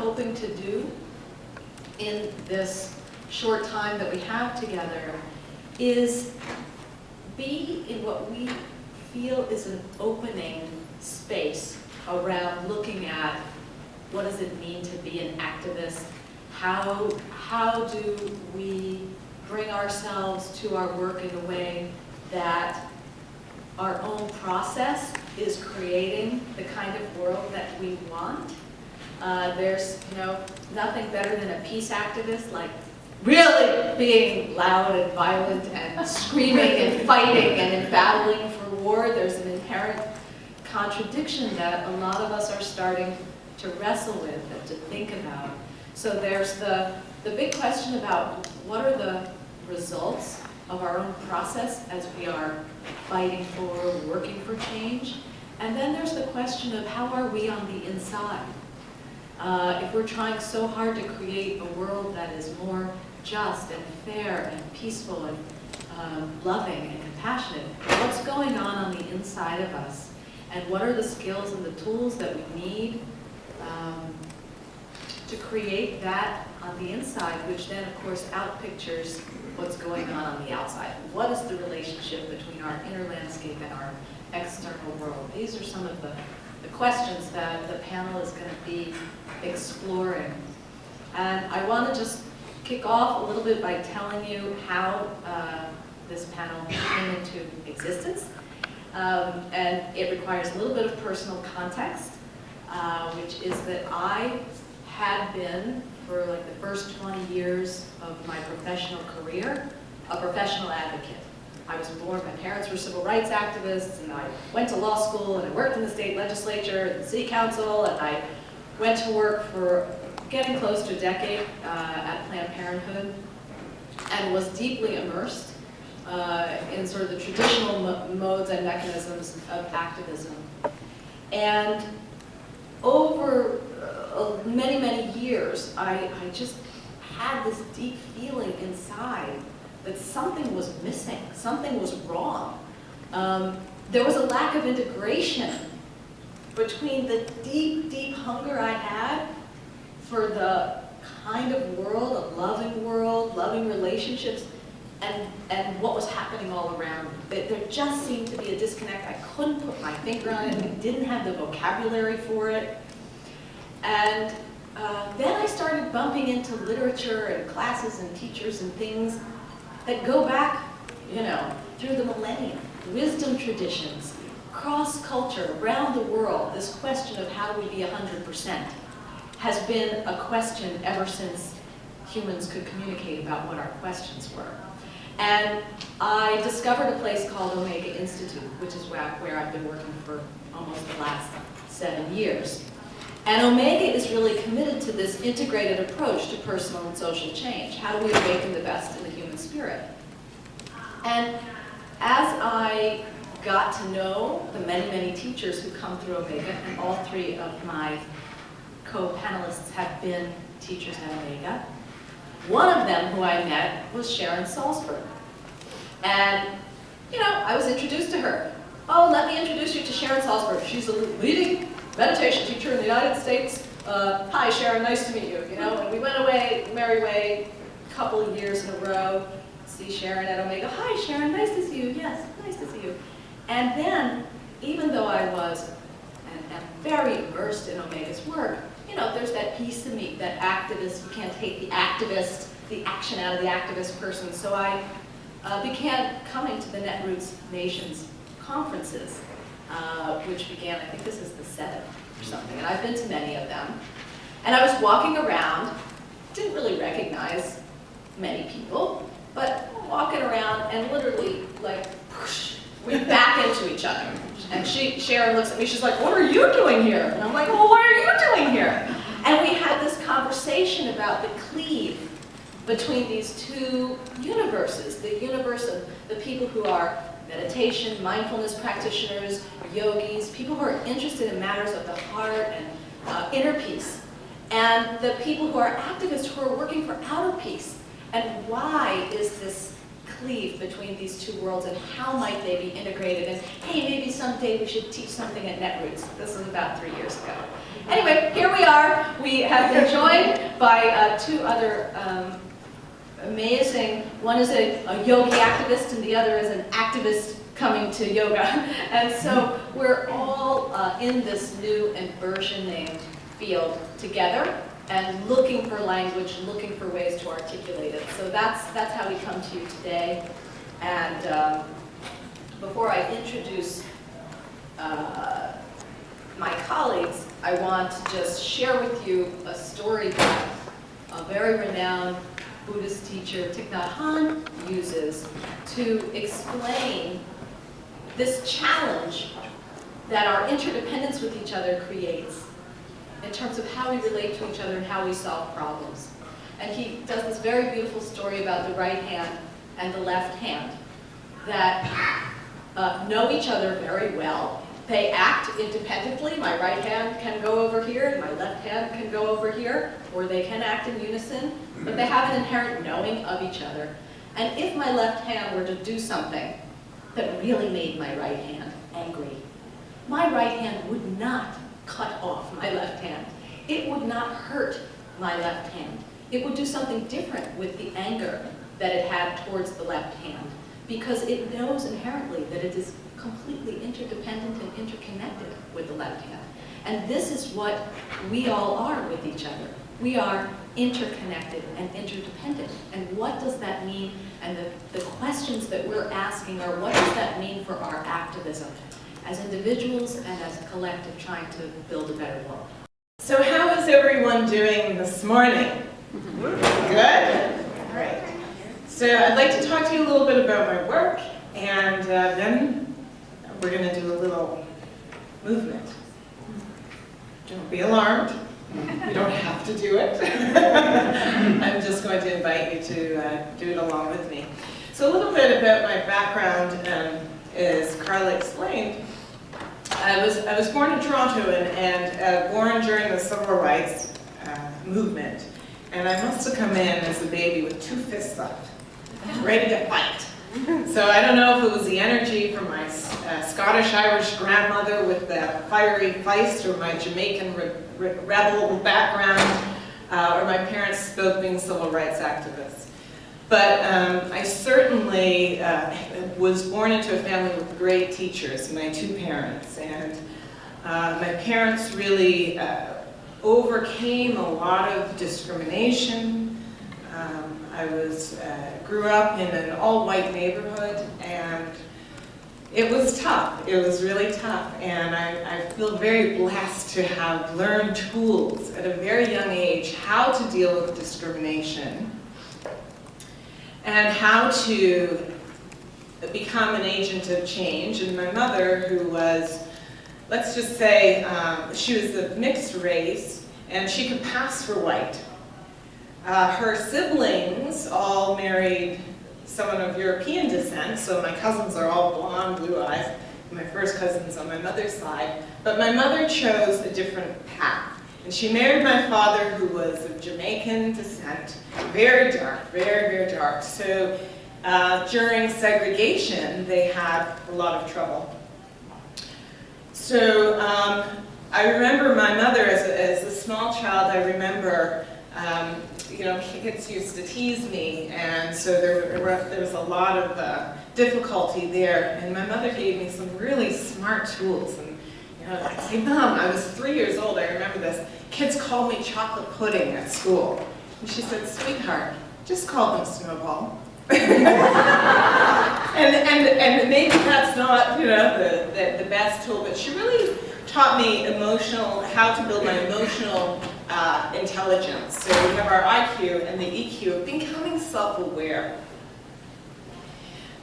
hoping to do in this short time that we have together is be in what we feel is an opening space around looking at what does it mean to be an activist? How do we bring ourselves to our work in a way that our own process is creating the kind of world that we want? There's, nothing better than a peace activist, like really being loud and violent and screaming and fighting and battling for war. There's an inherent contradiction that a lot of us are starting to wrestle with and to think about. So there's the big question about what are the results of our own process as we are fighting for, working for change. And then there's the question of how are we on the inside? If we're trying so hard to create a world that is more just and fair and peaceful and loving and compassionate, what's going on the inside of us? And what are the skills and the tools that we need to create that on the inside, which then, of course, outpictures what's going on the outside? What is the relationship between our inner landscape and our external world? These are some of the questions that the panel is going to be exploring. And I want to just kick off a little bit by telling you how this panel came into existence. And it requires a little bit of personal context, which is that I had been, for like the first 20 years of my professional career, a professional advocate. I was born, my parents were civil rights activists, and I went to law school, and I worked in the state legislature, and the city council, and I went to work for getting close to a decade at Planned Parenthood, and was deeply immersed in sort of the traditional modes and mechanisms of activism. And over many, many years, I just had this deep feeling inside that something was missing, something was wrong. There was a lack of integration between the deep, deep hunger I had for the kind of world, a loving relationships, and what was happening all around me. There just seemed to be a disconnect. I couldn't put my finger on it. I didn't have the vocabulary for it. And then I started bumping into literature and classes and teachers and things that go back, through the millennium, wisdom traditions, cross-culture, around the world. This question of how do we be 100% has been a question ever since humans could communicate about what our questions were. And I discovered a place called Omega Institute, which is where I've been working for almost the last 7 years. And Omega is really committed to this integrated approach to personal and social change. How do we awaken the best in the human spirit? And as I got to know the many, many teachers who come through Omega, and all 3 of my co-panelists have been teachers at Omega, one of them who I met was Sharon Salzberg. And, I was introduced to her. Oh, let me introduce you to Sharon Salzberg. She's a leading meditation teacher in the United States. Hi, Sharon, nice to meet you. And we went away, merry way, a couple of years in a row, see Sharon at Omega. Hi, Sharon, nice to see you. Yes, nice to see you. And then, even though I was and am very immersed in Omega's work, there's that piece of me, that activist. You can't take the activist, the action out of the activist person. So I began coming to the Netroots Nation Conferences, which began, I think this is the 7th or something, and I've been to many of them. And I was walking around, didn't really recognize many people, but walking around and literally, like, whoosh, we back into each other. And Sharon looks at me, she's like, what are you doing here? And I'm like, well, what are you doing here? And we had this conversation about the cleave between these 2 universes, the universe of the people who are meditation, mindfulness practitioners, yogis, people who are interested in matters of the heart and inner peace, and the people who are activists who are working for outer peace. And why is this cleave between these 2 worlds, and how might they be integrated? And hey, maybe someday we should teach something at Netroots. This was about 3 years ago. Anyway, here we are. we have been joined by two other amazing, one is a yogi activist and the other is an activist coming to yoga. And so we're all in this new and version-named field together and looking for language, looking for ways to articulate it. So that's how we come to you today. And before I introduce my colleagues, I want to just share with you a story that a very renowned Buddhist teacher, Thich Nhat Hanh, uses to explain this challenge that our interdependence with each other creates in terms of how we relate to each other and how we solve problems. And he does this very beautiful story about the right hand and the left hand that know each other very well. They act independently. My right hand can go over here and my left hand can go over here, or they can act in unison, but they have an inherent knowing of each other. And if my left hand were to do something that really made my right hand angry, my right hand would not cut off my left hand. It would not hurt my left hand. It would do something different with the anger that it had towards the left hand, because it knows inherently that it is completely interdependent and interconnected with the left hand. And this is what we all are with each other. We are interconnected and interdependent. And what does that mean? And the questions that we're asking are, what does that mean for our activism as individuals and as a collective trying to build a better world? So how is everyone doing this morning? Good? Great. So I'd like to talk to you a little bit about my work, and then we're going to do a little movement. Don't be alarmed. You don't have to do it. I'm just going to invite you to do it along with me. So a little bit about my background, as Carla explained. I was born in Toronto and born during the civil rights movement. And I must have come in as a baby with 2 fists up, ready to fight. So I don't know if it was the energy from my Scottish-Irish grandmother with the fiery feist, or my Jamaican rebel background, or my parents both being civil rights activists. But I certainly was born into a family with great teachers, my 2 parents. And my parents really overcame a lot of discrimination. I grew up in an all-white neighborhood, and it was tough. It was really tough, and I feel very blessed to have learned tools at a very young age how to deal with discrimination and how to become an agent of change. And my mother, who was, let's just say, she was of mixed race, and she could pass for white. Her siblings all married someone of European descent, so my cousins are all blonde, blue eyes. My first cousin's on my mother's side. But my mother chose a different path. And she married my father, who was of Jamaican descent, very dark, very, very dark. So during segregation, they had a lot of trouble. So I remember my mother, as a small child, I remember kids used to tease me, and so there was a lot of difficulty there. And my mother gave me some really smart tools. And I'd say, Mom, I was 3 years old, I remember this. Kids called me chocolate pudding at school. And she said, sweetheart, just call them Snowball. and maybe that's not the best tool, but she really taught me how to build my emotional intelligence. So we have our IQ and the EQ of becoming self-aware.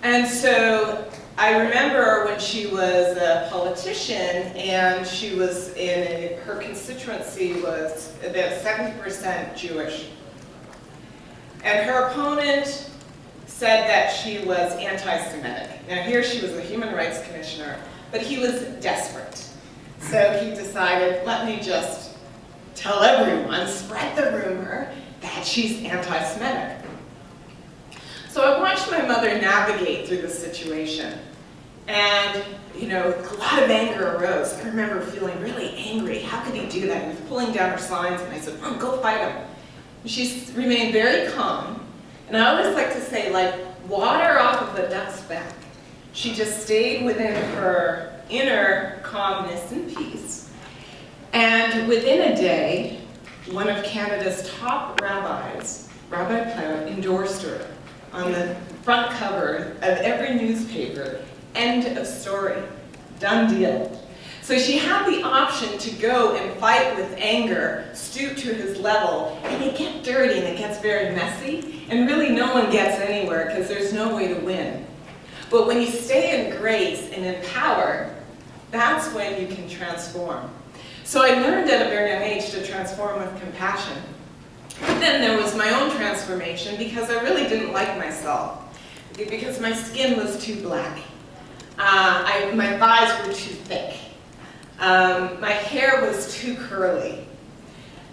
And so I remember when she was a politician, and she was her constituency was about 70% Jewish. And her opponent said that she was anti-Semitic. Now here she was a human rights commissioner, but he was desperate. So he decided, let me just tell everyone, spread the rumor that she's anti-Semitic. So I watched my mother navigate through the situation. And, you know, a lot of anger arose. I remember feeling really angry. How could he do that? He was pulling down her signs, and I said, Mom, go fight him. And she remained very calm. And I always like to say, like water off of the duck's back. She just stayed within her inner calmness and peace. And within a day, one of Canada's top rabbis, Rabbi Cloud, endorsed her on the front cover of every newspaper. End of story. Done deal. So she had the option to go and fight with anger, stoop to his level, and it gets dirty and it gets very messy, and really no one gets anywhere because there's no way to win. But when you stay in grace and in power, that's when you can transform. So I learned at a very young age to transform with compassion. But then there was my own transformation because I really didn't like myself, because my skin was too black. My thighs were too thick. My hair was too curly.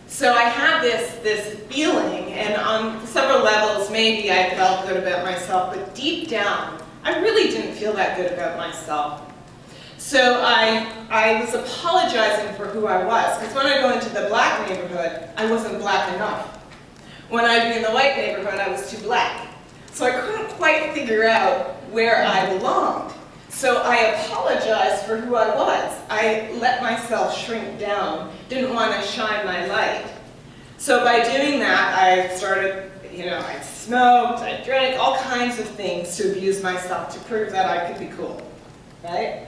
So I had this feeling, and on several levels maybe I felt good about myself, but deep down I really didn't feel that good about myself. So I was apologizing for who I was, because when I go into the black neighborhood, I wasn't black enough. When I'd be in the white neighborhood, I was too black. So I couldn't quite figure out where I belonged. So I apologized for who I was. I let myself shrink down, didn't want to shine my light. So by doing that, I started, I smoked, I drank, all kinds of things to abuse myself, to prove that I could be cool, right?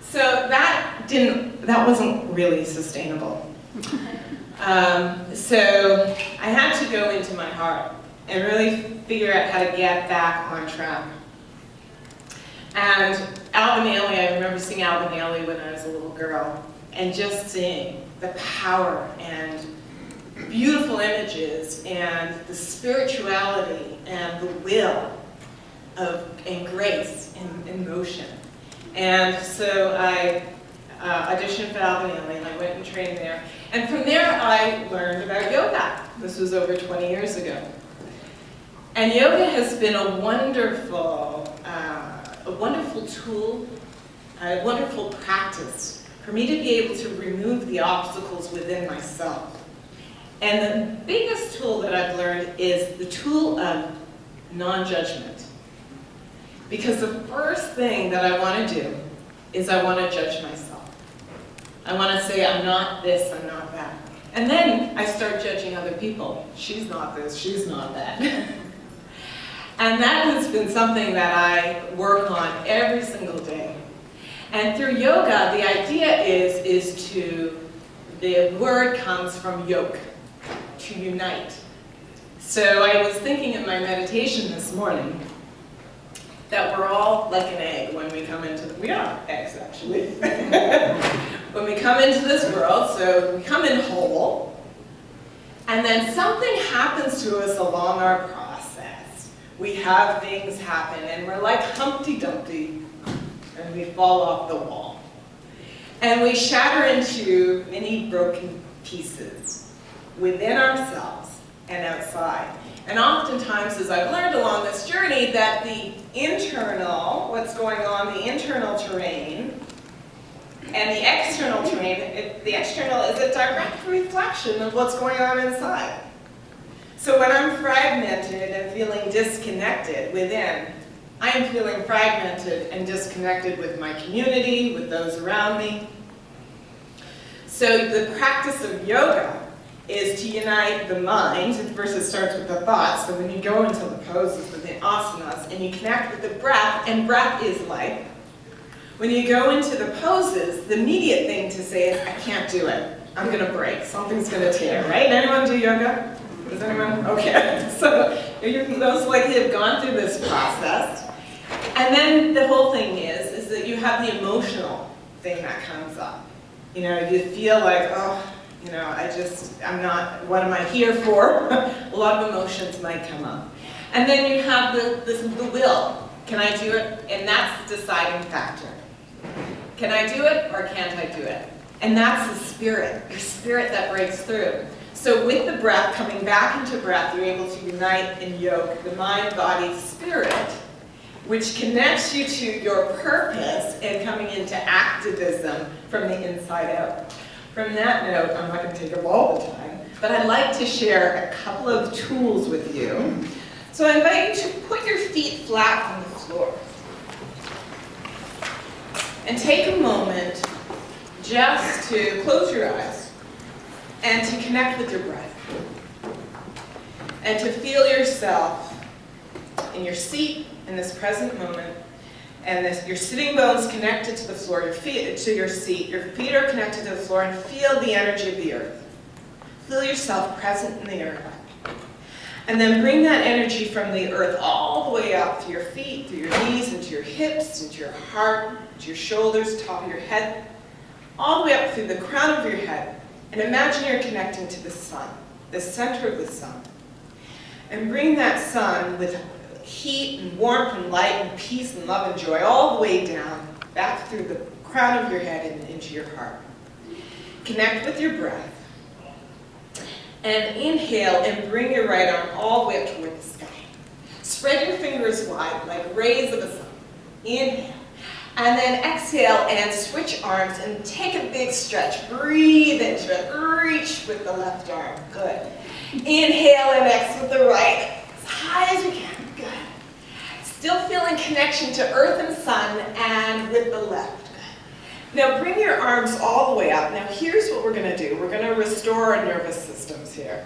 So that wasn't really sustainable. So I had to go into my heart and really figure out how to get back on track. And Alvin Ailey, I remember seeing Alvin Ailey when I was a little girl, and just seeing the power and beautiful images and the spirituality and the will and grace in motion. And so I auditioned for Alvin Ailey, and I went and trained there. And from there, I learned about yoga. This was over 20 years ago. And yoga has been a wonderful tool, a wonderful practice for me to be able to remove the obstacles within myself. And the biggest tool that I've learned is the tool of non-judgment. Because the first thing that I want to do is I want to judge myself. I want to say, I'm not this, I'm not that. And then I start judging other people. She's not this, she's not that. And that has been something that I work on every single day. And through yoga, the idea is the word comes from yoke, to unite. So I was thinking in my meditation this morning that we're all like an egg when we come into we are eggs actually. When we come into this world, so we come in whole, and then something happens to us along our process. We have things happen, and we're like Humpty Dumpty, and we fall off the wall. And we shatter into many broken pieces within ourselves and outside. And oftentimes, as I've learned along this journey, that the internal, what's going on, the internal terrain, and the external terrain, the external is a direct reflection of what's going on inside. So when I'm fragmented and feeling disconnected within, I'm feeling fragmented and disconnected with my community, with those around me. So the practice of yoga is to unite the mind. First it starts with the thoughts. So when you go into the poses, the asanas, and you connect with the breath, and breath is life. When you go into the poses, the immediate thing to say is, I can't do it. I'm going to break. Something's going to tear, right? Anyone do yoga? Does anyone? Okay. So those like have gone through this process. And then the whole thing is that you have the emotional thing that comes up. You feel like, oh, I'm not, what am I here for? A lot of emotions might come up. And then you have the will. Can I do it? And that's the deciding factor. Can I do it or can't I do it? And that's the spirit, your spirit that breaks through. So with the breath, coming back into breath, you're able to unite and yoke the mind, body, spirit. which connects you to your purpose and coming into activism from the inside out. From that note, I'm not going to take up all the time, but I'd like to share a couple of tools with you. So I invite you to put your feet flat on the floor. And take a moment just to close your eyes and to connect with your breath. And to feel yourself in your seat in this present moment. And your sitting bones connected to the floor, your feet to your seat. Your feet are connected to the floor, and feel the energy of the earth. Feel yourself present in the earth. And then bring that energy from the earth all the way up to your feet, through your knees, into your hips, into your heart, into your shoulders, top of your head, all the way up through the crown of your head. And imagine you're connecting to the sun, the center of the sun. And bring that sun with heat and warmth and light and peace and love and joy all the way down, back through the crown of your head and into your heart. Connect with your breath. And inhale and bring your right arm all the way up toward the sky. Spread your fingers wide like rays of the sun. Inhale. And then exhale and switch arms and take a big stretch. Breathe into it. Reach with the left arm. Good. Inhale and exhale with the right. As high as you can. Good. Still feeling connection to earth and sun and with the left. Now bring your arms all the way up. Now here's what we're going to do. We're going to restore our nervous systems here.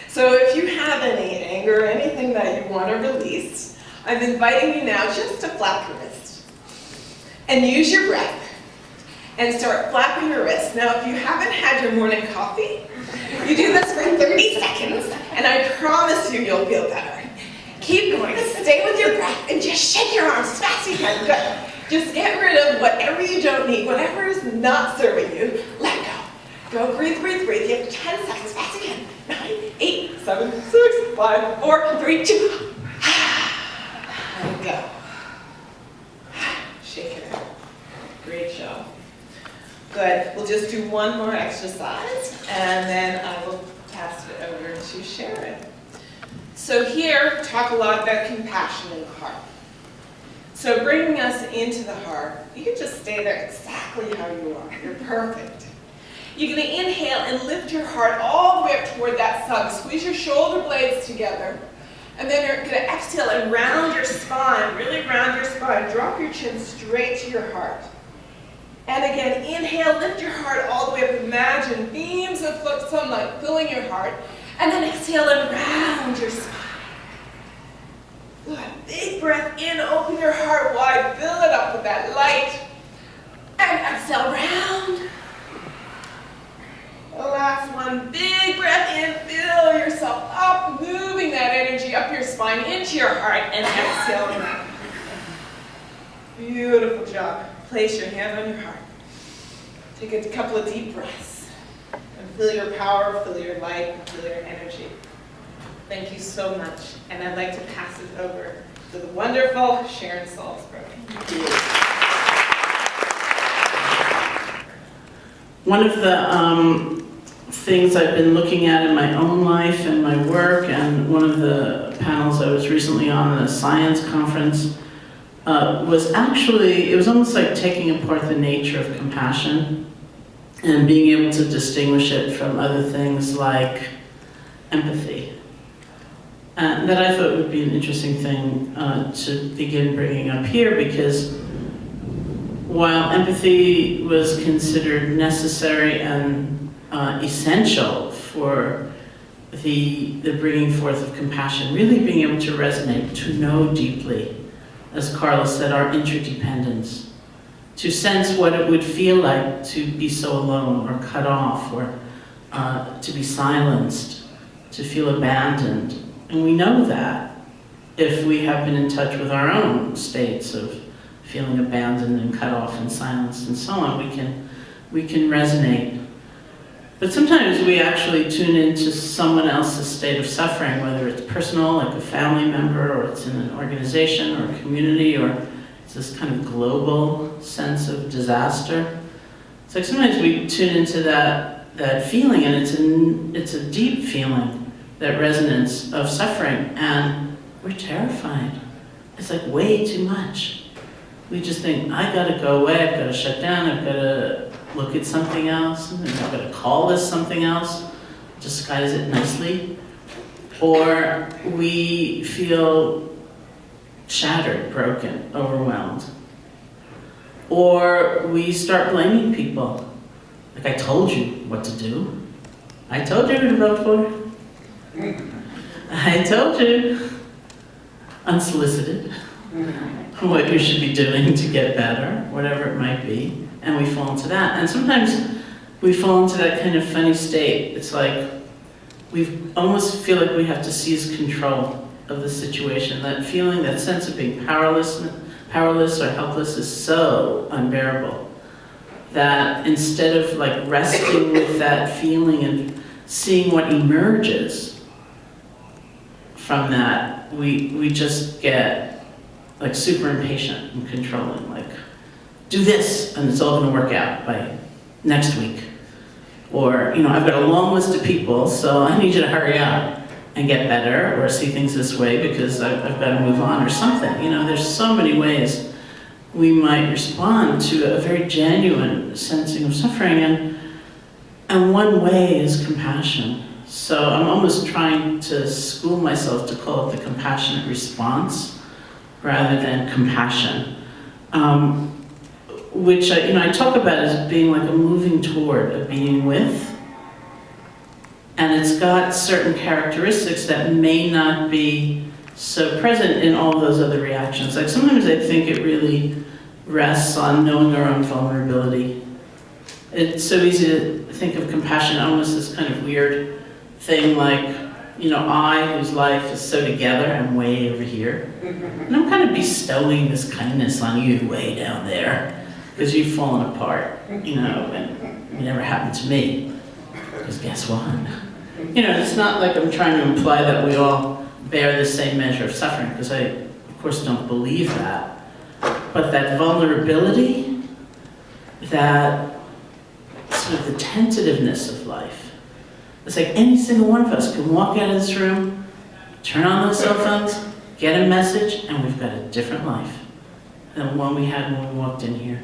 So if you have any anger, anything that you want to release, I'm inviting you now just to flap your wrist. And use your breath. And start flapping your wrist. Now if you haven't had your morning coffee, you do this for 30 seconds, and I promise you, you'll feel better. Keep going. Stay with your breath and just shake your arms as fast as you can. Good. Just get rid of whatever you don't need, whatever is not serving you, let go. Go, breathe, breathe, breathe. You have 10 seconds, fast again. 9, 8, 7, 6, 5, 4, 3, 2. And go. Shake it out. Great job. Good. We'll just do one more exercise, and then I will pass it over to Sharon. So here, talk a lot about compassion in the heart. So bringing us into the heart, you can just stay there exactly how you are. You're perfect. You're going to inhale and lift your heart all the way up toward that sun. Squeeze your shoulder blades together. And then you're going to exhale and round your spine, really round your spine. Drop your chin straight to your heart. And again, inhale, lift your heart all the way up. Imagine beams of sunlight filling your heart. And then exhale and round your spine. Good. Big breath in, open your heart wide, fill it up with that light. And exhale, round. The last one, big breath in, fill yourself up, moving that energy up your spine into your heart, and exhale round. Beautiful job. Place your hand on your heart. Take a couple of deep breaths. And feel your power, feel your light, and feel your energy. Thank you so much. And I'd like to pass it over to the wonderful Sharon Salzberg. One of the things I've been looking at in my own life and my work, and one of the panels I was recently on at a science conference, was actually, it was almost like taking apart the nature of compassion and being able to distinguish it from other things like empathy. And that I thought would be an interesting thing to begin bringing up here, because while empathy was considered necessary and essential for the bringing forth of compassion, really being able to resonate, to know deeply, as Carla said, our interdependence, to sense what it would feel like to be so alone or cut off or to be silenced, to feel abandoned. And we know that if we have been in touch with our own states of feeling abandoned and cut off and silenced and so on, we can resonate. But sometimes we actually tune into someone else's state of suffering, whether it's personal, like a family member, or it's in an organization or a community, or it's this kind of global sense of disaster. It's like sometimes we tune into that feeling, and it's a deep feeling, that resonance of suffering, and we're terrified It's like way too much. We just think, I gotta go away, I've gotta shut down, I've gotta look at something else, and I've gotta call this something else, disguise it nicely. Or we feel shattered, broken, overwhelmed. Or we start blaming people. Like, I told you what to do. I told you who to vote for. I told you, unsolicited, what you should be doing to get better, whatever it might be. And we fall into that. And sometimes we fall into that kind of funny state. It's like we almost feel like we have to seize control of the situation. That feeling, that sense of being powerless or helpless is so unbearable that instead of like resting with that feeling and seeing what emerges from that, we just get like super impatient and controlling, like, do this and it's all gonna work out by next week. Or, you know, I've got a long list of people, so I need you to hurry up and get better, or see things this way because I've got to move on, or something. You know, there's so many ways we might respond to a very genuine sensing of suffering, and one way is compassion. So I'm almost trying to school myself to call it the compassionate response rather than compassion. Which I talk about as being like a moving toward, a being with. And it's got certain characteristics that may not be so present in all those other reactions. Like sometimes I think it really rests on knowing our own vulnerability. It's so easy to think of compassion almost as kind of weird thing like, you know, I, whose life is so together, I'm way over here. And I'm kind of bestowing this kindness on you way down there. Because you've fallen apart, you know, and it never happened to me. Because guess what? You know, it's not like I'm trying to imply that we all bear the same measure of suffering, because I, of course, don't believe that. But that vulnerability, that sort of the tentativeness of life, it's like any single one of us can walk out of this room, turn on those cell phones, get a message, and we've got a different life than the one we had when we walked in here.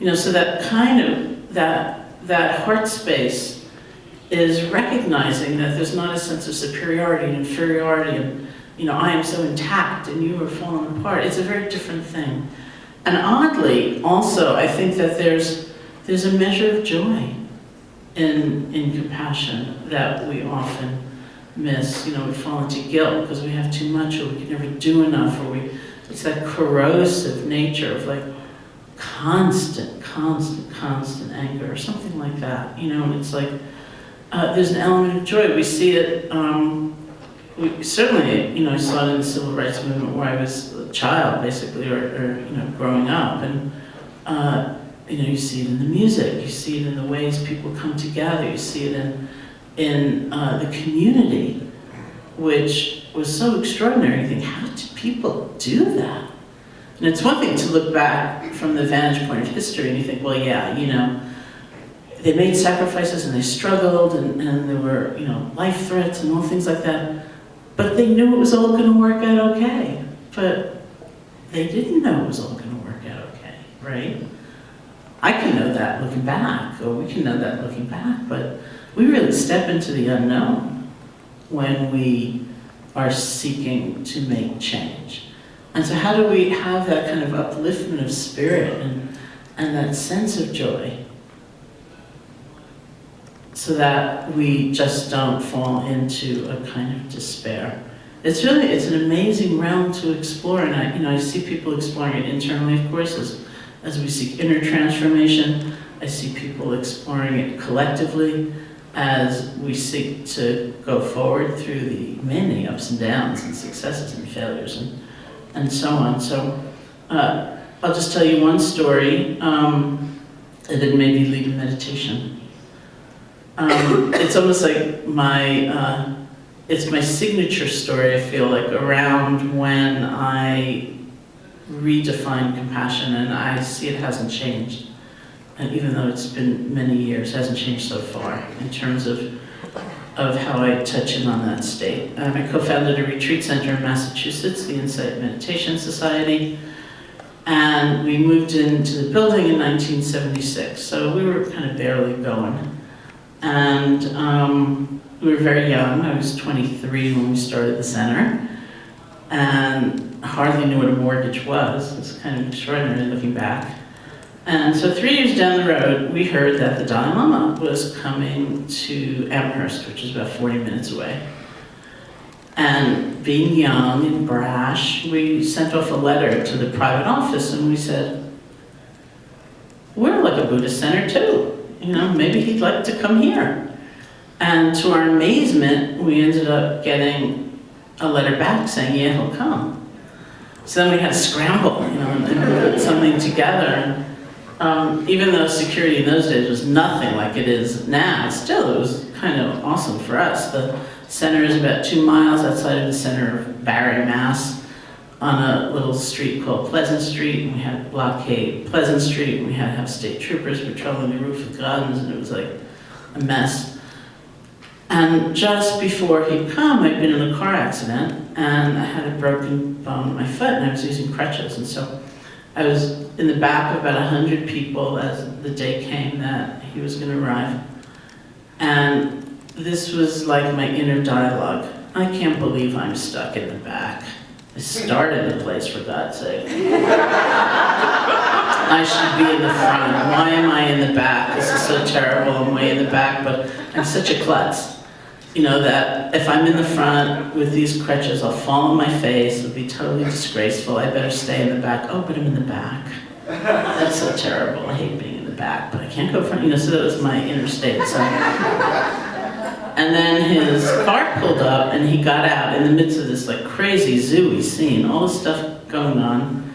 You know, so that kind of, that heart space is recognizing that there's not a sense of superiority and inferiority and, you know, I am so intact and you are falling apart. It's a very different thing. And oddly, also, I think that there's a measure of joy in compassion that we often miss. You know, we fall into guilt because we have too much, or we can never do enough, or it's that corrosive nature of like, constant anger, or something like that, you know, and it's like, there's an element of joy. We see it, we certainly, you know, I saw it in the civil rights movement where I was a child, basically, or you know, growing up, and, you know, you see it in the music, you see it in the ways people come together, you see it in the community, which was so extraordinary. You think, how did people do that? And it's one thing to look back from the vantage point of history and you think, well, yeah, you know, they made sacrifices and they struggled and there were, you know, life threats and all things like that. But they knew it was all going to work out okay. But they didn't know it was all going to work out okay, right? I can know that looking back, or we can know that looking back, but we really step into the unknown when we are seeking to make change. And so how do we have that kind of upliftment of spirit and that sense of joy so that we just don't fall into a kind of despair? It's an amazing realm to explore, and I see people exploring it internally, of course, as we seek inner transformation. I see people exploring it collectively as we seek to go forward through the many ups and downs and successes and failures and so on. So I'll just tell you one story, and then maybe lead a meditation. It's almost like it's my signature story, I feel like, around when I redefine compassion, and I see it hasn't changed. And even though it's been many years, it hasn't changed so far in terms of of how I touch in on that state. I co-founded a retreat center in Massachusetts, the Insight Meditation Society, and we moved into the building in 1976, so we were kind of barely going. And we were very young. I was 23 when we started the center, and hardly knew what a mortgage was. It was kind of extraordinary looking back. And so 3 years down the road, we heard that the Dalai Lama was coming to Amherst, which is about 40 minutes away. And being young and brash, we sent off a letter to the private office and we said, we're like a Buddhist center too. You know, maybe he'd like to come here. And to our amazement, we ended up getting a letter back saying, yeah, he'll come. So then we had to scramble, you know, and put something together. Even though security in those days was nothing like it is now, still it was kind of awesome for us. The center is about 2 miles outside of the center of Barre, Mass, on a little street called Pleasant Street. And we had to blockade Pleasant Street, and we had to have state troopers patrolling the roof with guns, and it was like a mess. And just before he'd come, I'd been in a car accident, and I had a broken bone in my foot, and I was using crutches. And so I was in the back of about 100 people as the day came that he was going to arrive. And this was like my inner dialogue. I can't believe I'm stuck in the back. I started the place, for God's sake. I should be in the front. Why am I in the back? This is so terrible. I'm way in the back, but I'm such a klutz. You know, that if I'm in the front with these crutches, I'll fall on my face. It'll be totally disgraceful. I better stay in the back. Oh, but I'm in the back. That's so terrible. I hate being in the back, but I can't go front. You know, so that was my inner state. So. And then his car pulled up, and he got out in the midst of this like crazy zooey scene, all this stuff going on.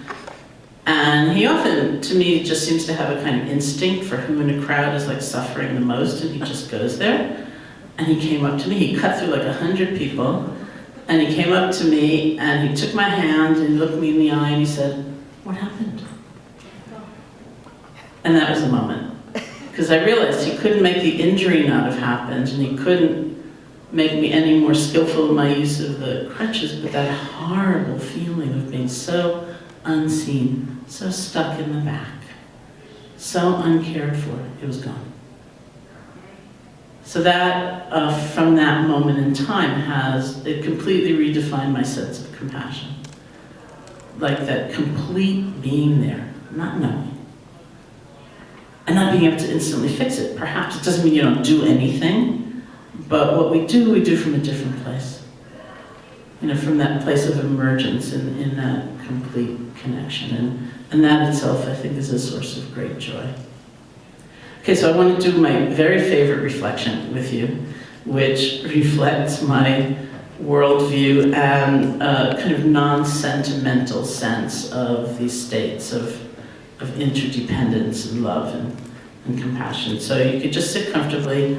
And he often, to me, just seems to have a kind of instinct for who in a crowd is like suffering the most, and he just goes there. And he came up to me, he cut through like 100 people, and he came up to me, and he took my hand, and he looked me in the eye, and he said, what happened? And that was the moment. Because I realized he couldn't make the injury not have happened, and he couldn't make me any more skillful in my use of the crutches, but that horrible feeling of being so unseen, so stuck in the back, so uncared for, it was gone. So that, from that moment in time, it completely redefined my sense of compassion. Like that complete being there, not knowing. And not being able to instantly fix it. Perhaps it doesn't mean you don't do anything, but what we do from a different place. You know, from that place of emergence in that complete connection. And that itself, I think, is a source of great joy. Okay, so I want to do my very favorite reflection with you, which reflects my worldview and a kind of non-sentimental sense of these states of interdependence and love and compassion. So you could just sit comfortably.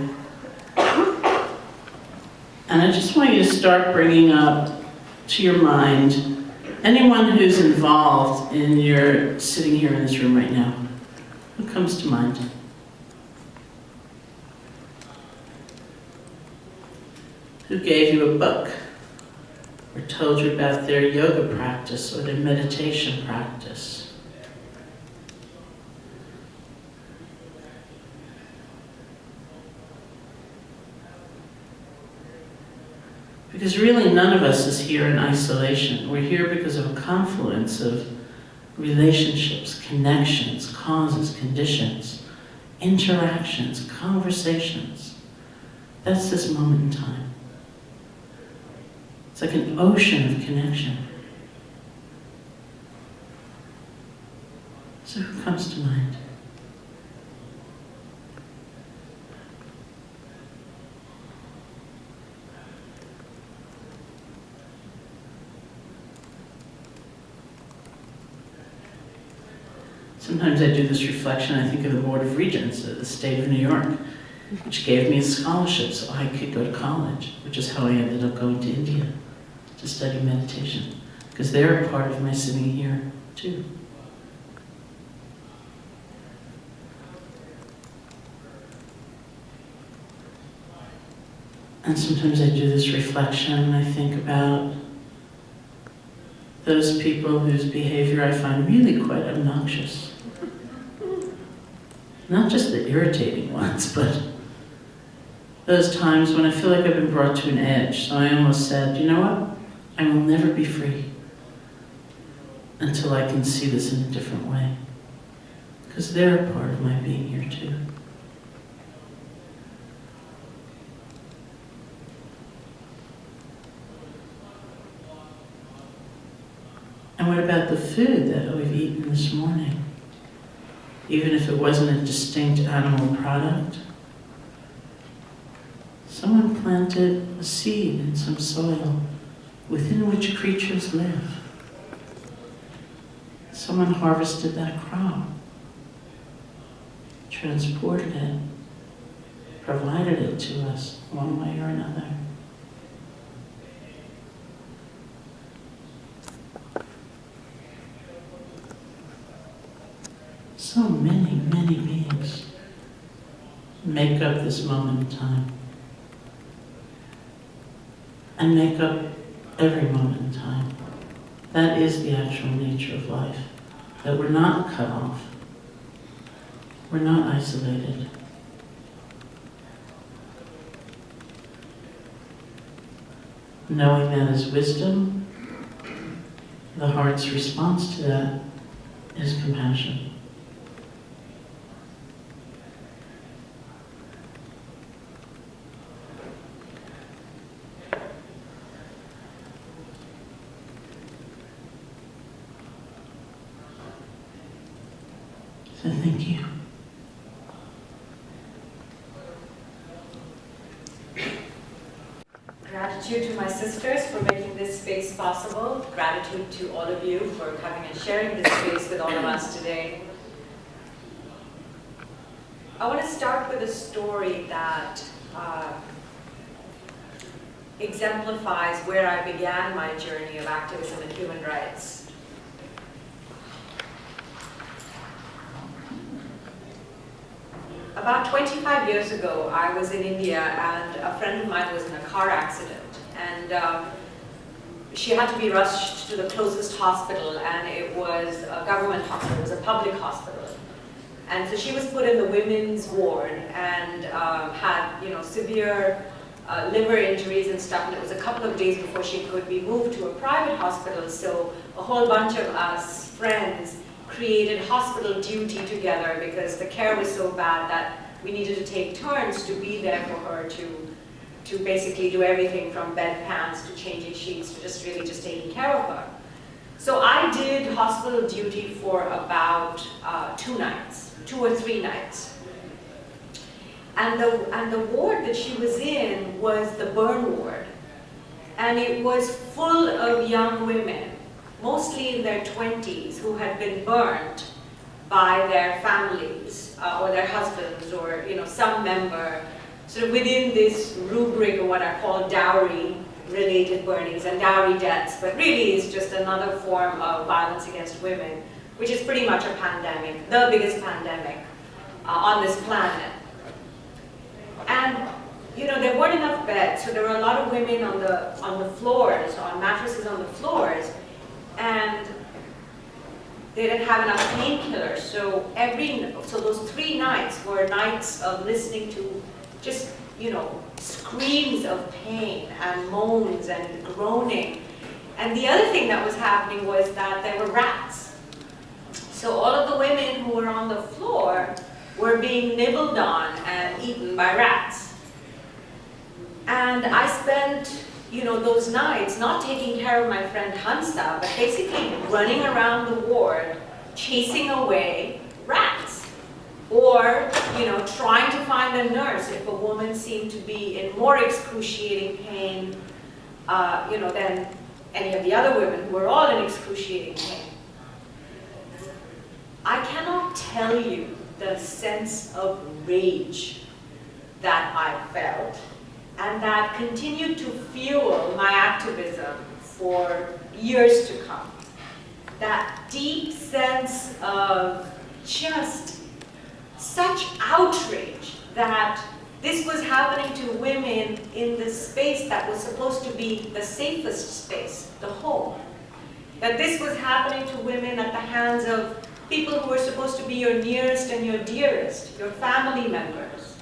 And I just want you to start bringing up to your mind anyone who's involved in your sitting here in this room right now. Who comes to mind? Who gave you a book, or told you about their yoga practice or their meditation practice? Because really none of us is here in isolation. We're here because of a confluence of relationships, connections, causes, conditions, interactions, conversations. That's this moment in time. It's like an ocean of connection. So who comes to mind? Sometimes I do this reflection, I think of the Board of Regents of the state of New York, which gave me a scholarship so I could go to college, which is how I ended up going to India to study meditation, because they're a part of my sitting here too. And sometimes I do this reflection and I think about those people whose behavior I find really quite obnoxious. Not just the irritating ones, but those times when I feel like I've been brought to an edge. So I almost said, you know what? I will never be free until I can see this in a different way. Because they're a part of my being here too. And what about the food that we've eaten this morning? Even if it wasn't a distinct animal product, someone planted a seed in some soil within which creatures live. Someone harvested that crop, transported it, provided it to us one way or another. So many, many beings make up this moment in time. And make up every moment in time. That is the actual nature of life. That we're not cut off. We're not isolated. Knowing that is wisdom, the heart's response to that is compassion. So thank you. Gratitude to my sisters for making this space possible. Gratitude to all of you for coming and sharing this space with all of us today. I want to start with a story that exemplifies where I began my journey of activism and human rights. About 25 years ago, I was in India and a friend of mine was in a car accident. And she had to be rushed to the closest hospital, and it was a government hospital, it was a public hospital. And so she was put in the women's ward and had, severe liver injuries and stuff, and it was a couple of days before she could be moved to a private hospital. So a whole bunch of us friends created hospital duty together because the care was so bad that we needed to take turns to be there for her to basically do everything from bedpans to changing sheets to just really just taking care of her. So I did hospital duty for about 2 or 3 nights. And the ward that she was in was the burn ward. And it was full of young women, mostly in their 20s, who had been burned by their families or their husbands or some member, sort of within this rubric of what are called dowry-related burnings and dowry deaths, but really it's just another form of violence against women, which is pretty much a pandemic, the biggest pandemic on this planet. And there weren't enough beds, so there were a lot of women on the floors, on mattresses on the floors, and they didn't have enough painkillers. So those 3 nights were nights of listening to just, screams of pain and moans and groaning. And the other thing that was happening was that there were rats. So all of the women who were on the floor were being nibbled on and eaten by rats. And I spent, those nights not taking care of my friend Hansa, but basically running around the ward, chasing away rats. Or, trying to find a nurse if a woman seemed to be in more excruciating pain, than any of the other women who were all in excruciating pain. I cannot tell you the sense of rage that I felt, and that continued to fuel my activism for years to come. That deep sense of just such outrage that this was happening to women in the space that was supposed to be the safest space, the home. That this was happening to women at the hands of people who were supposed to be your nearest and your dearest, your family members.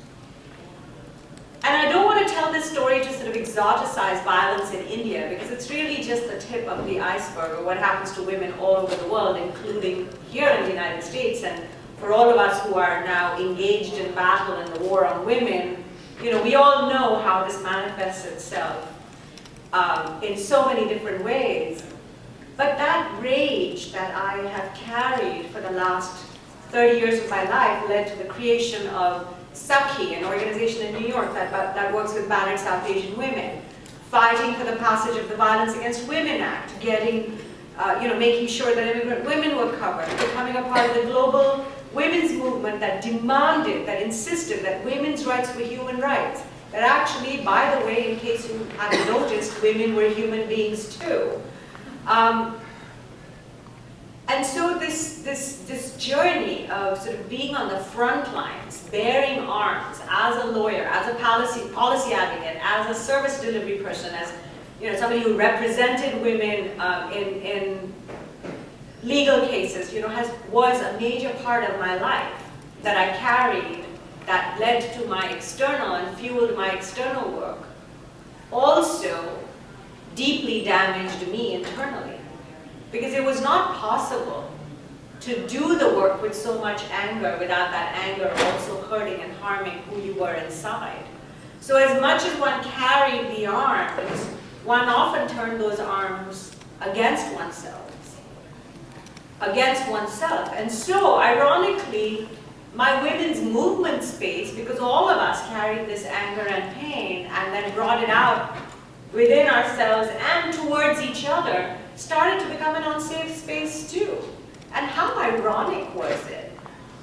And I don't want to tell this story to sort of exoticize violence in India, because it's really just the tip of the iceberg of what happens to women all over the world, including here in the United States. And for all of us who are now engaged in battle in the war on women, you know, we all know how this manifests itself in so many different ways. But that rage that I have carried for the last 30 years of my life led to the creation of Sakhi, an organization in New York that works with battered South Asian women, fighting for the passage of the Violence Against Women Act, getting, making sure that immigrant women were covered, becoming a part of the global women's movement that demanded, that insisted that women's rights were human rights. That actually, by the way, in case you haven't noticed, women were human beings too. And so this journey of sort of being on the front lines, bearing arms as a lawyer, as a policy advocate, as a service delivery person, as somebody who represented women in legal cases, was a major part of my life that I carried, that led to my external and fueled my external work. Also, deeply damaged me internally, because it was not possible to do the work with so much anger without that anger also hurting and harming who you were inside. So as much as one carried the arms, one often turned those arms against oneself. And so, ironically, my women's movement space, because all of us carried this anger and pain and then brought it out within ourselves and towards each other, started to become an unsafe space too. And how ironic was it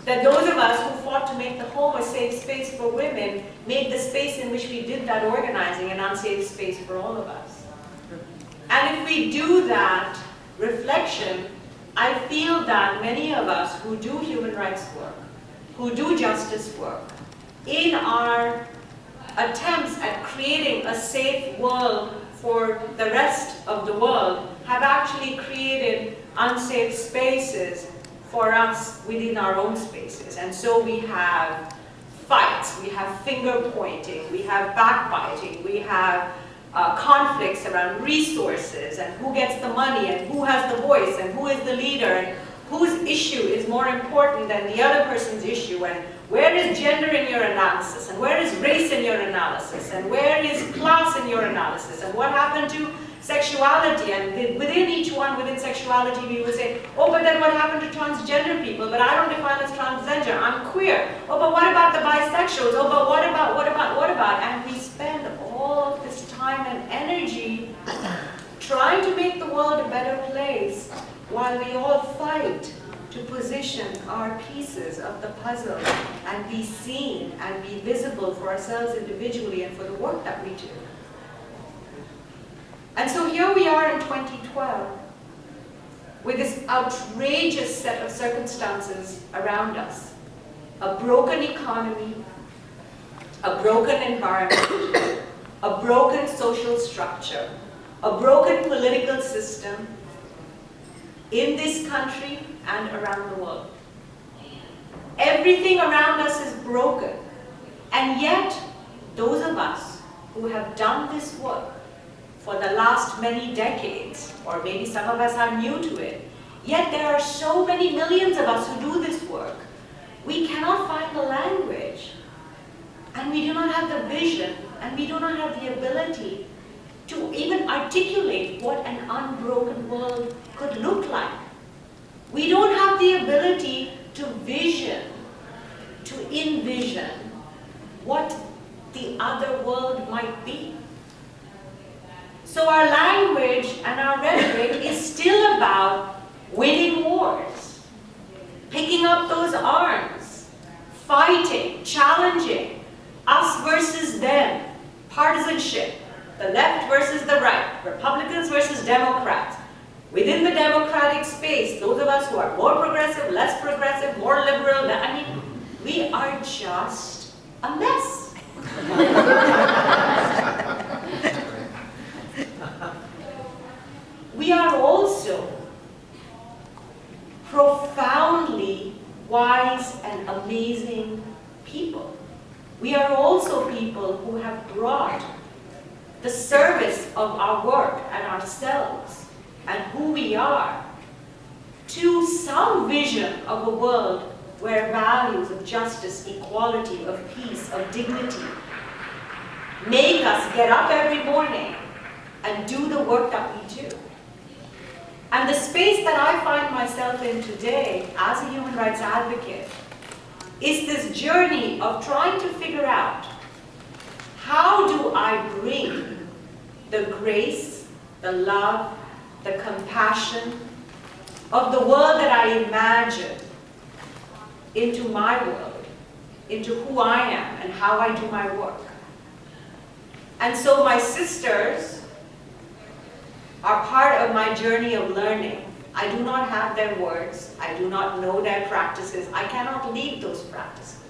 that those of us who fought to make the home a safe space for women made the space in which we did that organizing an unsafe space for all of us. And if we do that reflection, I feel that many of us who do human rights work, who do justice work, in our attempts at creating a safe world for the rest of the world, have actually created unsafe spaces for us within our own spaces. And so we have fights, we have finger pointing, we have backbiting, we have conflicts around resources and who gets the money and who has the voice and who is the leader and whose issue is more important than the other person's issue, and where is gender in your analysis, and where is race in your analysis, and where is class in your analysis, and what happened to sexuality, and within each one, within sexuality, we would say, oh, but then what happened to transgender people? But I don't define as transgender, I'm queer. Oh, but what about the bisexuals? Oh, but what about? And we spend all of this time and energy trying to make the world a better place, while we all fight to position our pieces of the puzzle and be seen and be visible for ourselves individually and for the work that we do. And so here we are in 2012 with this outrageous set of circumstances around us. A broken economy, a broken environment, a broken social structure, a broken political system in this country and around the world. Everything around us is broken. And yet, those of us who have done this work for the last many decades, or maybe some of us are new to it, yet there are so many millions of us who do this work. We cannot find the language, and we do not have the vision, and we do not have the ability to even articulate what an unbroken world could look like. We don't have the ability to envision what the other world might be. So our language and our rhetoric is still about winning wars, picking up those arms, fighting, challenging, us versus them, partisanship, the left versus the right, Republicans versus Democrats. Within the democratic space, those of us who are more progressive, less progressive, more liberal, we are just a mess. We are also profoundly wise and amazing people. We are also people who have brought the service of our work and ourselves and who we are to some vision of a world where values of justice, equality, of peace, of dignity make us get up every morning and do the work that we do. And the space that I find myself in today as a human rights advocate is this journey of trying to figure out, how do I bring the grace, the love, the compassion of the world that I imagine into my world, into who I am and how I do my work. And so my sisters are part of my journey of learning. I do not have their words. I do not know their practices. I cannot lead those practices.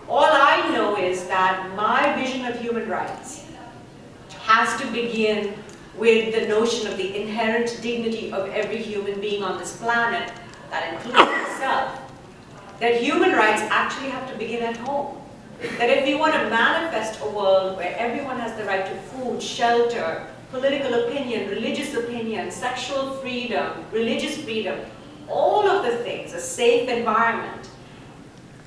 All I know is that my vision of human rights has to begin with the notion of the inherent dignity of every human being on this planet, that includes myself. That human rights actually have to begin at home. That if we want to manifest a world where everyone has the right to food, shelter, political opinion, religious opinion, sexual freedom, religious freedom, all of the things, a safe environment,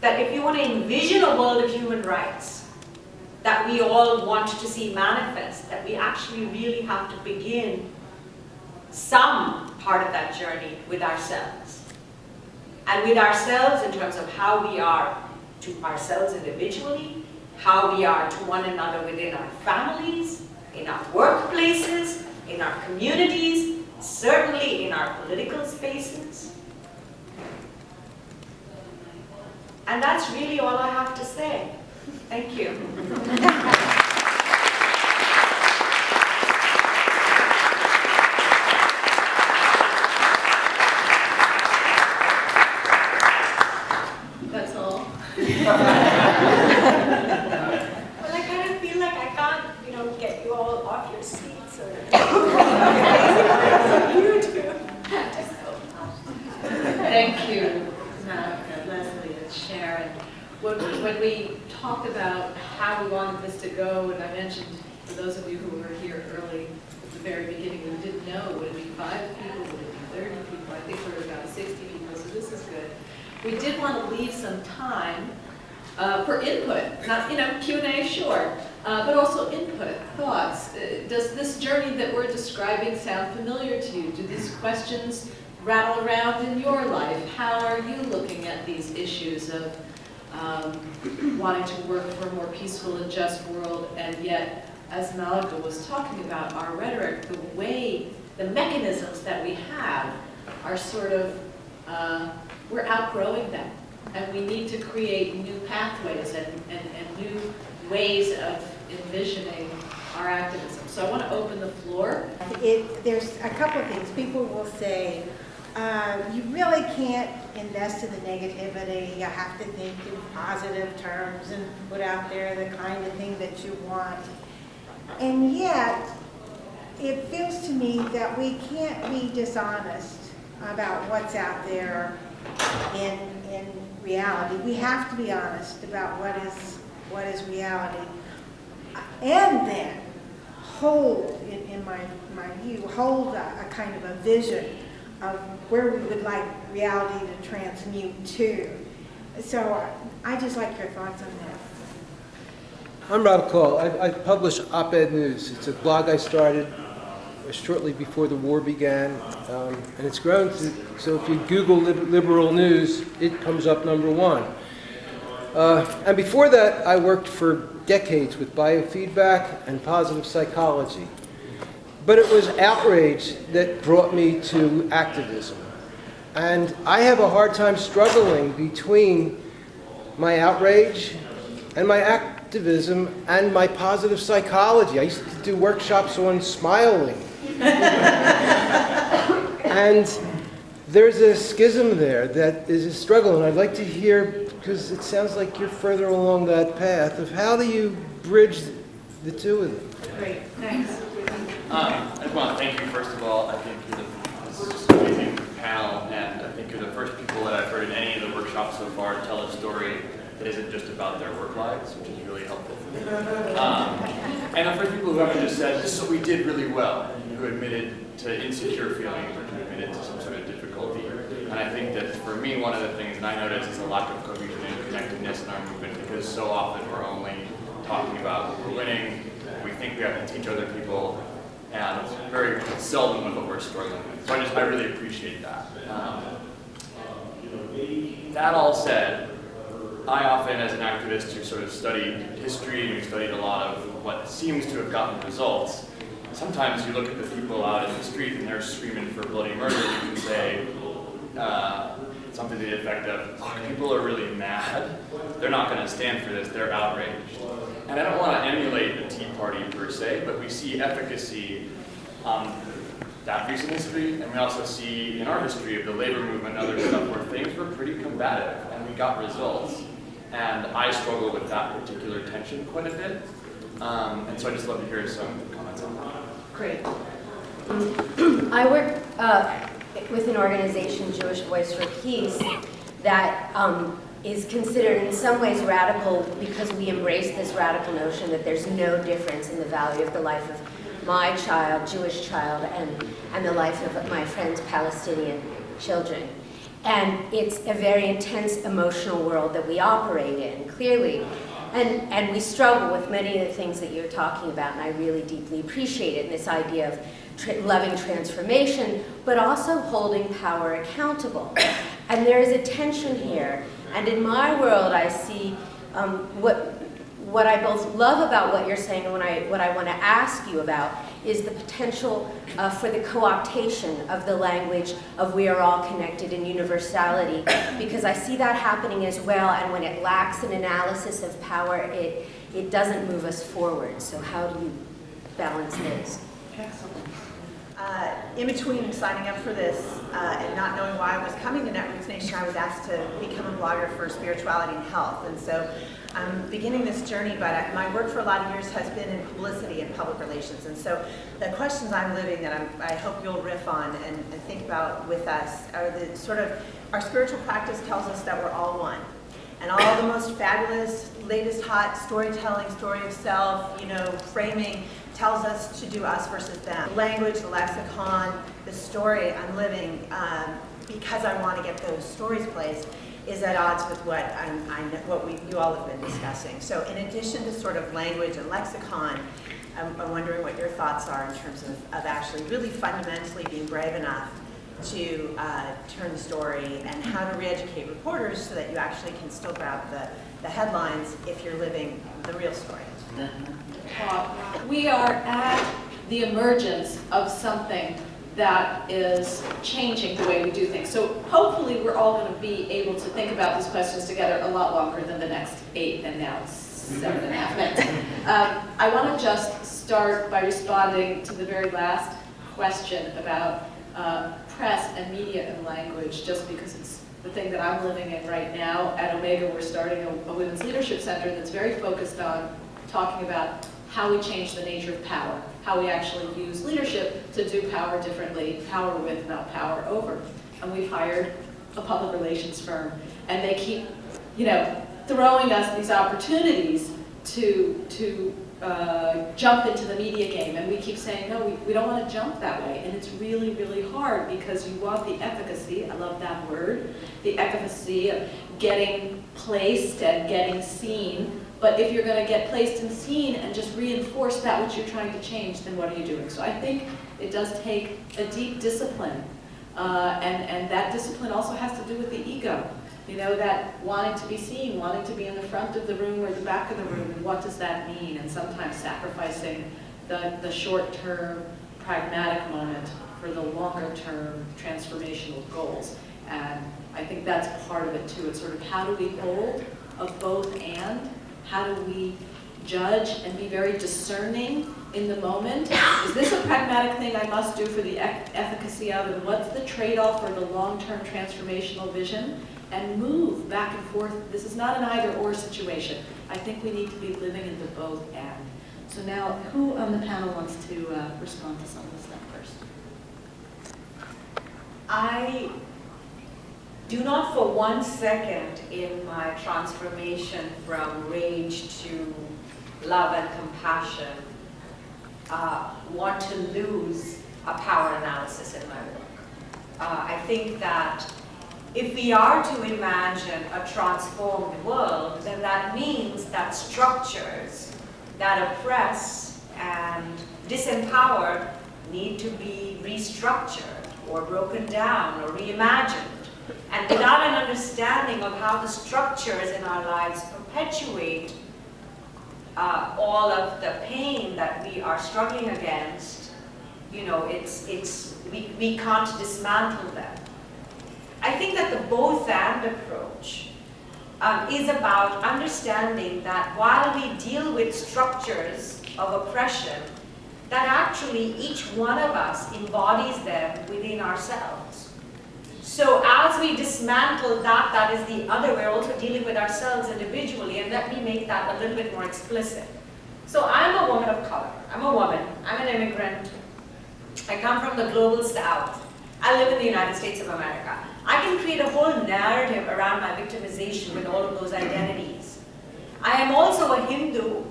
that if you want to envision a world of human rights that we all want to see manifest, that we actually really have to begin some part of that journey with ourselves. And with ourselves in terms of how we are to ourselves individually, how we are to one another within our families, in our workplaces, in our communities, certainly in our political spaces. And that's really all I have to say. Thank you. That's all. Well, I kind of feel like I can't, get you all off your seats or you do. Thank you, Mallika, Leslie, and Sharon. When we talked about how we wanted this to go, and I mentioned, for those of you who were here early at the very beginning who didn't know, would it be 5 people, would it be 30 people? I think we're about 60 people, so this is good. We did want to leave some time for input, not, Q&A, sure, but also input, thoughts. Does this journey that we're describing sound familiar to you? Do these questions rattle around in your life? How are you looking at these issues of wanting to work for a more peaceful and just world, and yet, as Mallika was talking about, our rhetoric, the mechanisms that we have are sort of, we're outgrowing them, and we need to create new pathways and new ways of envisioning our activism. So I want to open the floor. There's a couple of things. People will say, you really can't invest in the negativity. You have to think in positive terms and put out there the kind of thing that you want. And yet, it feels to me that we can't be dishonest about what's out there in reality. We have to be honest about what is reality. And then hold, in my view, hold a kind of a vision of where we would like reality to transmute to. So I just like your thoughts on that. I'm Rob Call. I publish Op-Ed News. It's a blog I started shortly before the war began, and it's grown to, so if you Google liberal news, it comes up #1. And before that, I worked for decades with biofeedback and positive psychology. But it was outrage that brought me to activism. And I have a hard time struggling between my outrage and my activism and my positive psychology. I used to do workshops on smiling. And there's a schism there that is a struggle, and I'd like to hear because it sounds like you're further along that path of how do you bridge the two of them? Great, thanks. I just want to thank you, first of all. I think this is just an amazing panel, and I think you're the first people that I've heard in any of the workshops so far tell a story that isn't just about their work lives, which is really helpful. And the first people who haven't just said, this is what we did really well, who admitted to insecure feelings or who admitted to some sort of difficulty. And I think that for me, one of the things that I notice is a lack of cohesion and connectedness in our movement, because so often we're only talking about what we're winning, we think we have to teach other people, and very seldom with what we're struggling with. So I really appreciate that. That all said, I often, as an activist who sort of studied history and who studied a lot of what seems to have gotten results, sometimes you look at the people out in the street and they're screaming for bloody murder, and you can say something to the effect of, look, people are really mad. They're not going to stand for this. They're outraged. And I don't want to emulate the Tea Party per se, but we see efficacy that recent history, and we also see in our history of the labor movement and other stuff where things were pretty combative and we got results. And I struggle with that particular tension quite a bit. And so I just love to hear some comments on that. Great. I work with an organization, Jewish Voice for Peace, that is considered in some ways radical because we embrace this radical notion that there's no difference in the value of the life of my child, Jewish child, and the life of my friends' Palestinian children. And it's a very intense emotional world that we operate in, clearly. And we struggle with many of the things that you're talking about, and I really deeply appreciate it, and this idea of loving transformation, but also holding power accountable. And there is a tension here. And in my world, I see what I both love about what you're saying and what I want to ask you about is the potential for the co-optation of the language of we are all connected in universality, because I see that happening as well, and when it lacks an analysis of power, it doesn't move us forward. So how do you balance those? Excellent. In between signing up for this and not knowing why I was coming to Netroots Nation, I was asked to become a blogger for spirituality and health. And so I'm beginning this journey, but my work for a lot of years has been in publicity and public relations. And so the questions I'm living that I hope you'll riff on and think about with us are the sort of, our spiritual practice tells us that we're all one. And all the most fabulous, latest hot storytelling, story of self, framing, tells us to do us versus them. The language, the lexicon, the story I'm living, because I want to get those stories placed, is at odds with what you all have been discussing. So in addition to sort of language and lexicon, I'm wondering what your thoughts are in terms of actually really fundamentally being brave enough to turn the story and how to re-educate reporters so that you actually can still grab the headlines if you're living the real story. We are at the emergence of something that is changing the way we do things. So hopefully we're all going to be able to think about these questions together a lot longer than the next 8 and now 7.5 minutes. I want to just start by responding to the very last question about press and media and language, just because it's the thing that I'm living in right now. At Omega, we're starting a women's leadership center that's very focused on talking about how we change the nature of power, how we actually use leadership to do power differently, power with, not power over. And we've hired a public relations firm, and they keep, throwing us these opportunities to jump into the media game, and we keep saying, no, we don't want to jump that way, and it's really, really hard because you want the efficacy, I love that word, the efficacy of getting placed and getting seen. But if you're going to get placed and seen and just reinforce that which you're trying to change, then what are you doing? So I think it does take a deep discipline. And that discipline also has to do with the ego. That wanting to be seen, wanting to be in the front of the room or the back of the room, and what does that mean? And sometimes sacrificing the short-term pragmatic moment for the longer-term transformational goals. And I think that's part of it too. It's sort of how do we hold a both and? How do we judge and be very discerning in the moment? Is this a pragmatic pragmatic thing I must do for the efficacy of, and what's the trade-off for the long-term transformational vision, and move back and forth. This is not an either-or situation. I think we need to be living in the both and. So now, who on the panel wants to respond to some of this stuff first? I do not for 1 second in my transformation from rage to love and compassion want to lose a power analysis in my work. I think that if we are to imagine a transformed world, then that means that structures that oppress and disempower need to be restructured or broken down or reimagined. And without an understanding of how the structures in our lives perpetuate all of the pain that we are struggling against, you know, we can't dismantle them. I think that the both and approach is about understanding that while we deal with structures of oppression, that actually each one of us embodies them within ourselves. So as we dismantle that is the other, we're also dealing with ourselves individually, and let me make that a little bit more explicit. So I'm a woman of color. I'm a woman. I'm an immigrant. I come from the global South. I live in the United States of America. I can create a whole narrative around my victimization with all of those identities. I am also a Hindu.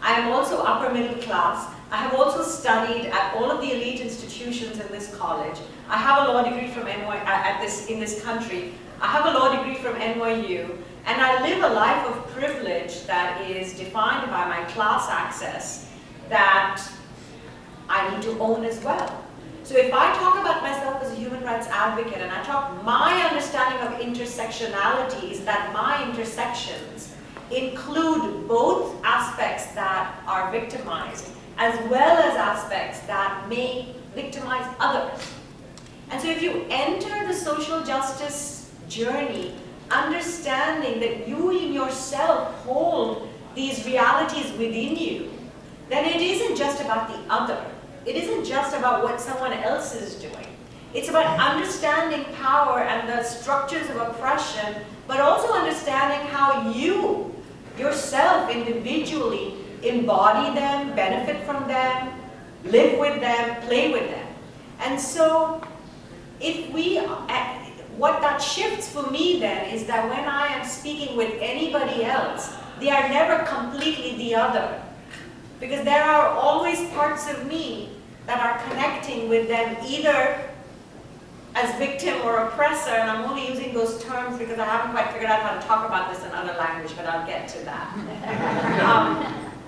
I am also upper middle class. I have also studied at all of the elite institutions in this college. I have a law degree from in this country. I have a law degree from NYU. And I live a life of privilege that is defined by my class access that I need to own as well. So if I talk about myself as a human rights advocate, and I talk my understanding of intersectionality is that my intersections include both aspects that are victimized, as well as aspects that may victimize others. And so if you enter the social justice journey, understanding that you in yourself hold these realities within you, then it isn't just about the other. It isn't just about what someone else is doing. It's about understanding power and the structures of oppression, but also understanding how you, yourself individually, embody them, benefit from them, live with them, play with them. And so, what that shifts for me then is that when I am speaking with anybody else, they are never completely the other. Because there are always parts of me that are connecting with them either as victim or oppressor, and I'm only using those terms because I haven't quite figured out how to talk about this in other language, but I'll get to that.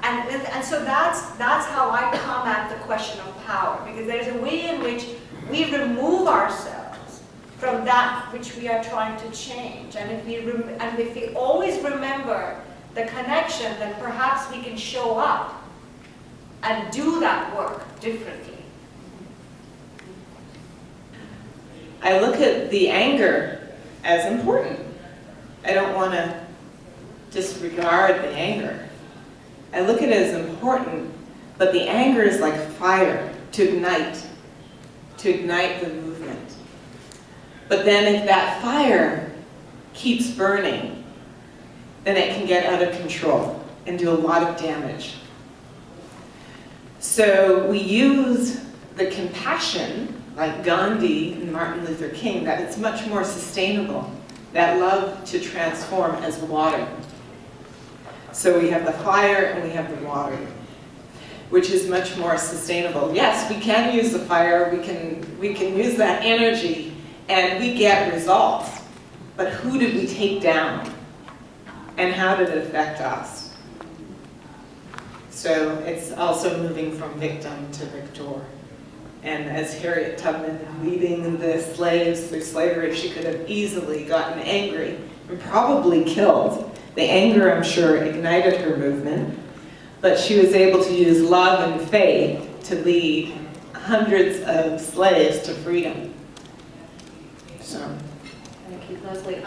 And so that's how I come at the question of power, because there's a way in which we remove ourselves from that which we are trying to change. And if we always remember the connection, then perhaps we can show up and do that work differently. I look at the anger as important. I don't want to disregard the anger. I look at it as important, but the anger is like fire to ignite the movement. But then if that fire keeps burning, then it can get out of control and do a lot of damage. So we use the compassion, like Gandhi and Martin Luther King, that it's much more sustainable, that love to transform as water. So we have the fire and we have the water, which is much more sustainable. Yes, we can use the fire, we can use that energy, and we get results. But who did we take down? And how did it affect us? So it's also moving from victim to victor. And as Harriet Tubman leading the slaves through slavery, she could have easily gotten angry and probably killed. The anger, I'm sure, ignited her movement, but she was able to use love and faith to lead hundreds of slaves to freedom. So. Thank you, Leslie.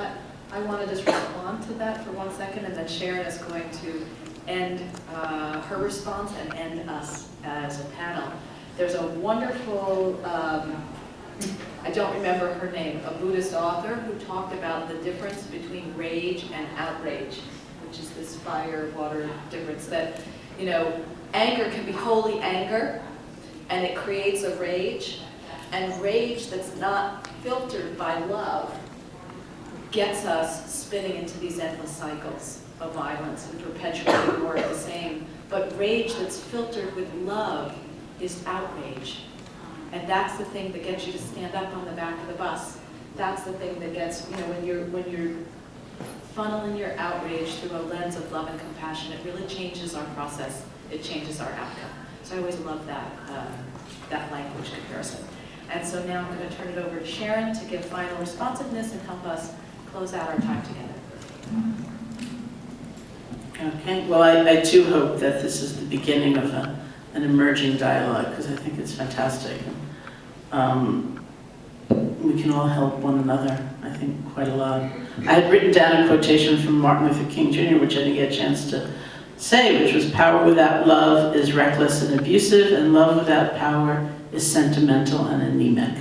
I want to just respond to that for 1 second, and then Sharon is going to end her response and end us as a panel. There's a wonderful, I don't remember her name, a Buddhist author who talked about the difference between rage and outrage, which is this fire, water difference that, you know, anger can be holy anger, and it creates a rage, and rage that's not filtered by love gets us spinning into these endless cycles of violence and perpetuating more of the same. But rage that's filtered with love is outrage. And that's the thing that gets you to stand up on the back of the bus. That's the thing that gets, you know, when you're funneling your outrage through a lens of love and compassion, it really changes our process. It changes our outcome. So I always love that, that language comparison. And so now I'm going to turn it over to Sharon to give final responsiveness and help us close out our time together. Okay, well, I too hope that this is the beginning of an emerging dialogue, because I think it's fantastic. We can all help one another, I think, quite a lot. I had written down a quotation from Martin Luther King Jr., which I didn't get a chance to say, which was, "Power without love is reckless and abusive, and love without power is sentimental and anemic."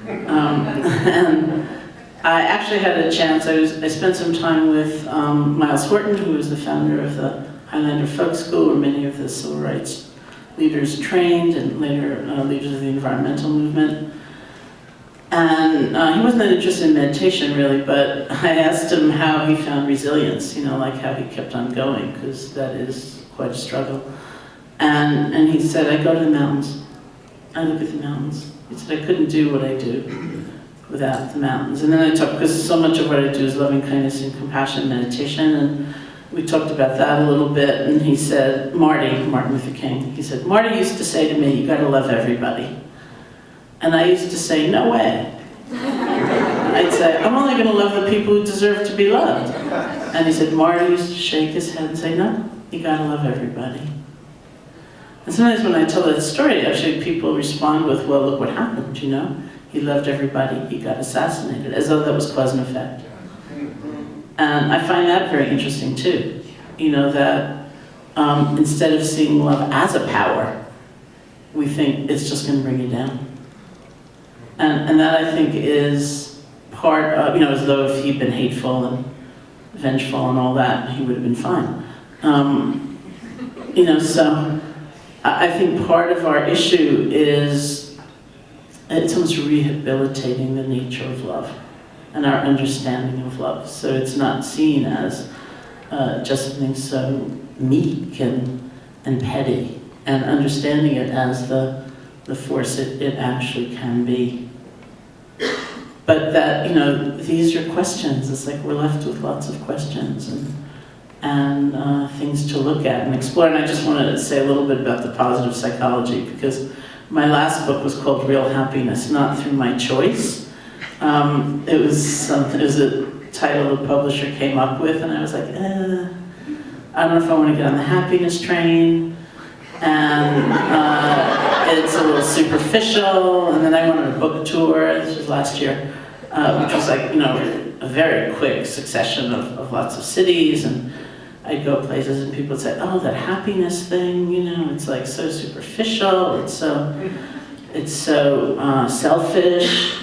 And I actually had a chance, I spent some time with Miles Horton, who was the founder of the Highlander Folk School, where many of the civil rights leaders trained, and later leaders of the environmental movement. And he wasn't that interested in meditation, really, but I asked him how he found resilience, you know, like how he kept on going, because that is quite a struggle. And he said, "I go to the mountains. I look at the mountains." He said, "I couldn't do what I do without the mountains." And then I talked, because so much of what I do is loving kindness and compassion meditation, and we talked about that a little bit, and he said, Martin Luther King, he said, "Marty used to say to me, you gotta love everybody." And I used to say, "No way." I'd say, "I'm only gonna love the people who deserve to be loved." And he said, Marty used to shake his head and say, "No, you gotta love everybody." And sometimes when I tell that story, actually people respond with, "Well, look what happened, you know? He loved everybody, he got assassinated," as though that was cause and effect. And I find that very interesting too. You know, that instead of seeing love as a power, we think it's just going to bring you down. And that, I think, is part of, you know, as though if he'd been hateful and vengeful and all that, he would have been fine. You know, so I think part of our issue is it's almost rehabilitating the nature of love and our understanding of love. So it's not seen as just something so meek and petty, and understanding it as the force it actually can be. But that, you know, these are questions. It's like we're left with lots of questions and things to look at and explore. And I just wanted to say a little bit about the positive psychology, because my last book was called Real Happiness, not through my choice. It was a title the publisher came up with, and I was like, I don't know if I want to get on the happiness train, and it's a little superficial. And then I went on a book tour, this was last year, which was like, you know, a very quick succession of lots of cities, and I'd go places and people would say, "Oh, that happiness thing, you know, it's like so superficial, it's so selfish,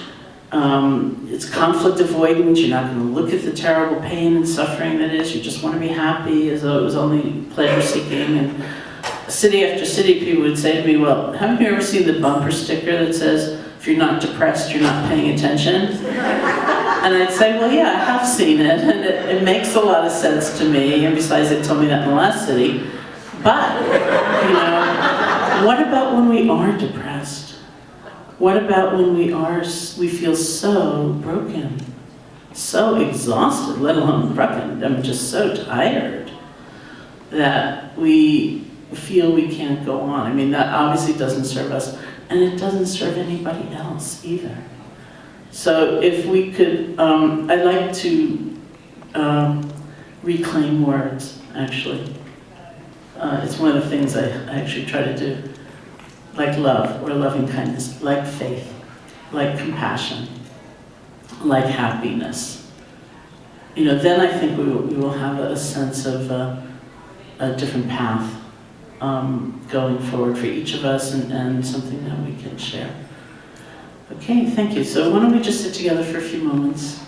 it's conflict avoidance, you're not going to look at the terrible pain and suffering that is, you just want to be happy," as though it was only pleasure seeking. And city after city, people would say to me, "Well, haven't you ever seen the bumper sticker that says, if you're not depressed, you're not paying attention?" And I'd say, "Well, yeah, I have seen it, and it makes a lot of sense to me, and besides they told me that in the last city. But, you know, what about when we are depressed? What about when we feel so broken, so exhausted, let alone broken, I'm just so tired, that we feel we can't go on?" I mean, that obviously doesn't serve us, and it doesn't serve anybody else either. So if we could, I'd like to reclaim words, actually. It's one of the things I actually try to do. Like love, or loving kindness, like faith, like compassion, like happiness. You know, then I think we will have a sense of a different path going forward for each of us and something that we can share. Okay, thank you. So why don't we just sit together for a few moments.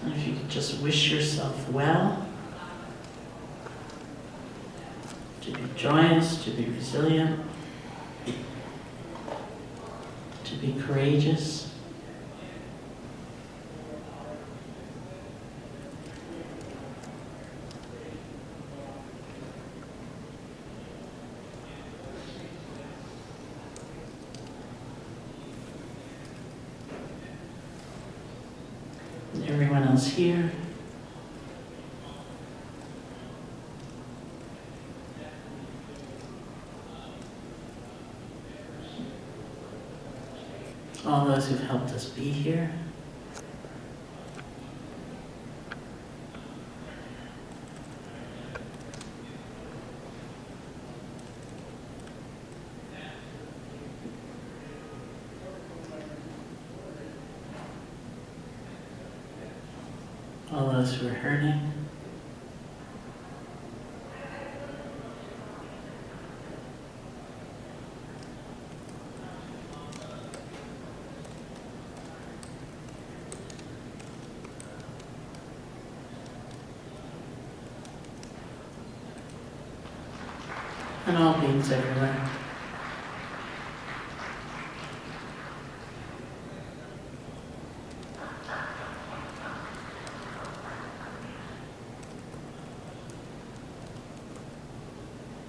And if you could just wish yourself well, to be joyous, to be resilient, to be courageous. And everyone else here. All those who've helped us be here. All those who are hurting. And all beings everywhere.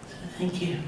So thank you.